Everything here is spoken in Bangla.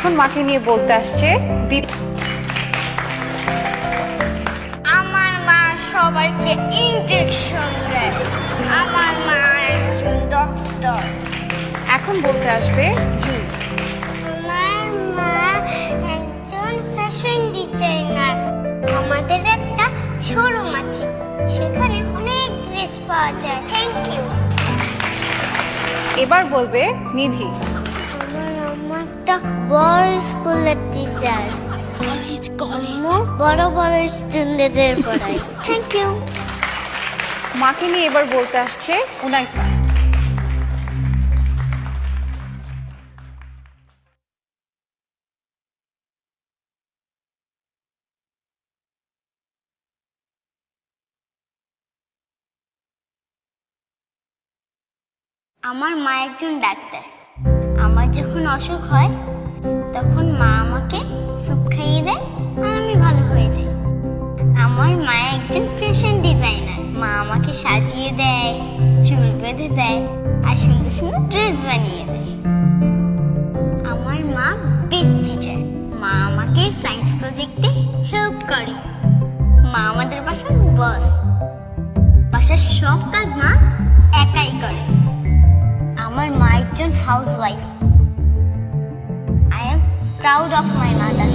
এখন মাকে নিয়ে বলতে আসছে আমার মা সবাইকে ইনজেকশন দেয়। আমার মা একজন ডক্টর। এখন বলতে আসবে জুই। আমার মা একজন ফ্যাশন ডিজাইনার। আমাদের একটা শোরুম আছে, সেখানে অনেক ড্রেস পাওয়া যায়। Thank you. এবার বলবে নিধি। আমার আম্মা একটা বড় স্কুলের টিচার। কলেজ বড় বড় স্টুডেন্টদের পড়ায়। Thank you. মাকে নিয়ে এবার বলতে আসছে উনাইসা। আমার মা একজন ডাক্তার। আমার যখন অসুখ হয় তখন মা আমাকে স্যুপ খাইয়ে দেয় আর আমি ভালো হয়ে যাই। আমার মা একজন ফ্যাশন ডিজাইনার। মা আমাকে সাজিয়ে দেয়, চুল বেঁধে দেয় আর সুন্দর সুন্দর ড্রেস বানিয়ে দেয়। আমার মা বেস্ট টিচার। মা আমাকে সায়েন্স প্রজেক্টে হেল্প করে। মা আমাদের বাসার বস। বাসার সব কাজ মা একাই করে। আমার মা একজন housewife. I am proud of my mother.